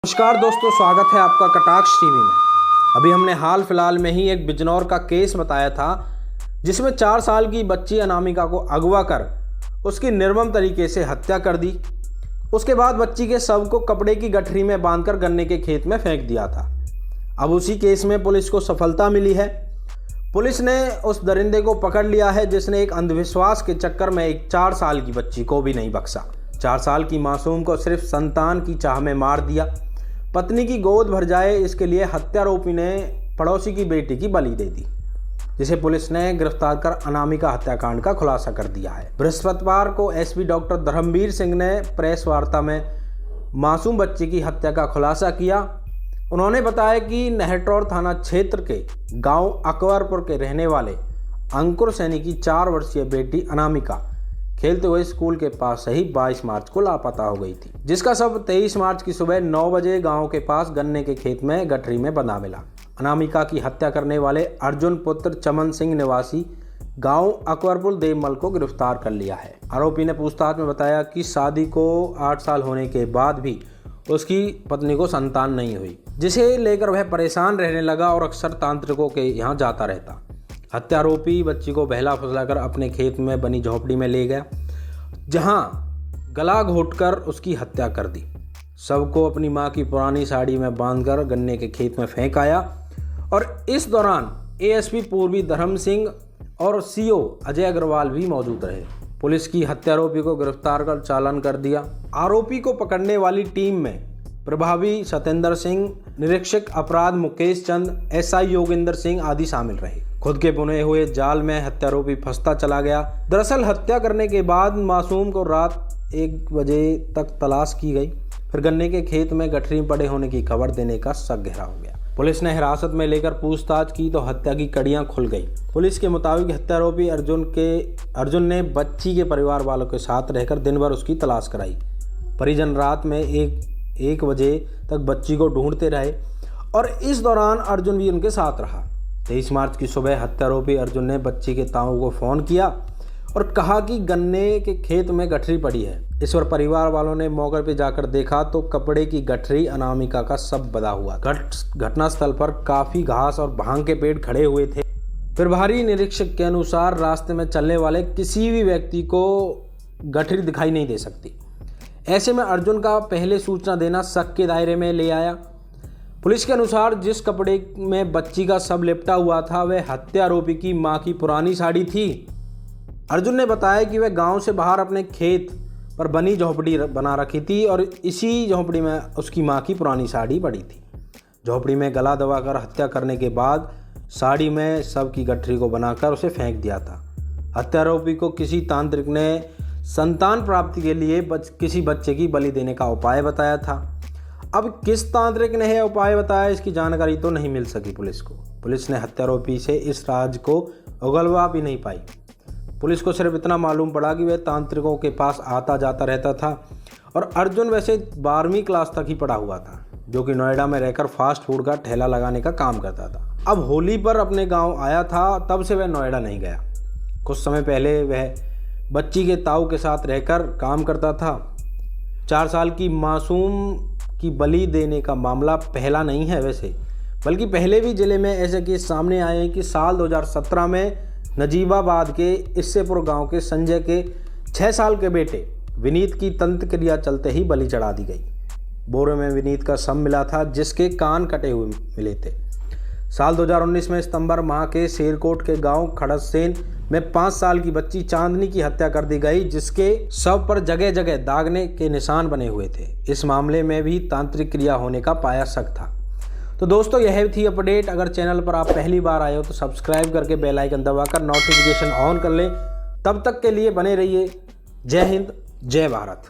नमस्कार दोस्तों, स्वागत है आपका कटाक्ष टीवी में। अभी हमने हाल फिलहाल में ही एक बिजनौर का केस बताया था जिसमें 4 साल की बच्ची अनामिका को अगवा कर उसकी निर्मम तरीके से हत्या कर दी। उसके बाद बच्ची के शव को कपड़े की गठरी में बांधकर गन्ने के खेत में फेंक दिया था। अब उसी केस में पुलिस को सफलता मिली है। पुलिस ने उस दरिंदे को पकड़ लिया है जिसने एक अंधविश्वास के चक्कर में एक 4 साल की बच्ची को भी नहीं बख्शा। 4 साल की मासूम को सिर्फ संतान की चाह में मार दिया। पत्नी की गोद भर जाए इसके लिए हत्यारोपी ने पड़ोसी की बेटी की बलि दे दी, जिसे पुलिस ने गिरफ्तार कर अनामिका हत्याकांड का खुलासा कर दिया है। बृहस्पतिवार को एसपी डॉक्टर धर्मवीर सिंह ने प्रेस वार्ता में मासूम बच्ची की हत्या का खुलासा किया। उन्होंने बताया कि नहरटौर थाना क्षेत्र के गांव अकबरपुर के रहने वाले अंकुर सैनी की 4 वर्षीय बेटी अनामिका खेलते हुए स्कूल के पास से ही 22 मार्च को लापता हो गई थी, जिसका शव 23 मार्च की सुबह 9 बजे गांव के पास गन्ने के खेत में गठरी में बंधा मिला। अनामिका की हत्या करने वाले अर्जुन पुत्र चमन सिंह निवासी गांव अकबरपुर देवमल को गिरफ्तार कर लिया है। आरोपी ने पूछताछ में बताया कि शादी को 8 साल होने के बाद भी उसकी पत्नी को संतान नहीं हुई, जिसे लेकर वह परेशान रहने लगा और अक्सर तांत्रिकों के यहाँ जाता रहता। हत्यारोपी बच्ची को बहला फुसलाकर अपने खेत में बनी झोपड़ी में ले गया, जहां गला घोंटकर उसकी हत्या कर दी। शव को अपनी मां की पुरानी साड़ी में बांधकर गन्ने के खेत में फेंक आया और इस दौरान एएसपी पूर्वी धर्म सिंह और सीओ अजय अग्रवाल भी मौजूद रहे। पुलिस की हत्यारोपी को गिरफ्तार कर चालान कर दिया। आरोपी को पकड़ने वाली टीम में प्रभावी सतेंद्र सिंह, निरीक्षक अपराध मुकेश चंद, एसआई योगेंद्र सिंह आदि शामिल रहे। खुद के बुने हुए जाल में हत्यारोपी फंसता चला गया। दरअसल हत्या करने के बाद मासूम को रात 1 बजे तक तलाश की गई। फिर गन्ने के खेत में गठरी पड़े होने की खबर देने का शक गहरा हो गया। पुलिस ने हिरासत में लेकर पूछताछ की तो हत्या की कड़ियां खुल गई। पुलिस के मुताबिक हत्यारोपी अर्जुन ने बच्ची के परिवार वालों के साथ रहकर दिन भर उसकी तलाश कराई। परिजन रात में 1 बजे तक बच्ची को ढूंढते रहे और इस दौरान अर्जुन भी उनके साथ रहा। 23 मार्च की सुबह हत्यारोपी अर्जुन ने बच्ची के ताऊ को फ़ोन किया और कहा कि गन्ने के खेत में गठरी पड़ी है। इस पर परिवार वालों ने मौके पर जाकर देखा तो कपड़े की गठरी अनामिका का शव बंधा हुआ। घटनास्थल पर काफ़ी घास और भांग के पेड़ खड़े हुए थे। प्रभारी निरीक्षक के अनुसार रास्ते में चलने वाले किसी भी व्यक्ति को गठरी दिखाई नहीं दे सकती। ऐसे में अर्जुन का पहले सूचना देना शक के दायरे में ले आया। पुलिस के अनुसार जिस कपड़े में बच्ची का शव लिपटा हुआ था वह हत्यारोपी की मां की पुरानी साड़ी थी। अर्जुन ने बताया कि वह गांव से बाहर अपने खेत पर बनी झोपड़ी बना रखी थी और इसी झोपड़ी में उसकी मां की पुरानी साड़ी पड़ी थी। झोपड़ी में गला दबाकर हत्या करने के बाद साड़ी में शव की गठरी को बनाकर उसे फेंक दिया था। हत्यारोपी को किसी तांत्रिक ने संतान प्राप्ति के लिए किसी बच्चे की बलि देने का उपाय बताया था। अब किस तांत्रिक ने यह उपाय बताया इसकी जानकारी तो नहीं मिल सकी पुलिस को। पुलिस ने हत्यारोपी से इस राज को उगलवा भी नहीं पाई। पुलिस को सिर्फ इतना मालूम पड़ा कि वह तांत्रिकों के पास आता जाता रहता था और अर्जुन वैसे 12वीं क्लास तक ही पढ़ा हुआ था, जो कि नोएडा में रहकर फास्ट फूड का ठेला लगाने का काम करता था। अब होली पर अपने गाँव आया था, तब से वह नोएडा नहीं गया। कुछ समय पहले वह बच्ची के ताऊ के साथ रहकर काम करता था। 4 साल की मासूम की बलि देने का मामला पहला नहीं है वैसे, बल्कि पहले भी जिले में ऐसे केस सामने आए हैं कि साल 2017 में नजीबाबाद के इससेपुर गांव के संजय के 6 साल के बेटे विनीत की तंत्र क्रिया चलते ही बलि चढ़ा दी गई। बोरे में विनीत का शव मिला था जिसके कान कटे हुए मिले थे। साल 2019 में सितंबर माह के शेरकोट के गांव खड़सेन में 5 साल की बच्ची चांदनी की हत्या कर दी गई, जिसके शव पर जगह जगह दागने के निशान बने हुए थे। इस मामले में भी तांत्रिक क्रिया होने का पाया शक था। तो दोस्तों, यह थी अपडेट। अगर चैनल पर आप पहली बार आए हो तो सब्सक्राइब करके बेल आइकन दबाकर नोटिफिकेशन ऑन कर लें। तब तक के लिए बने रहिए। जय हिंद, जय भारत।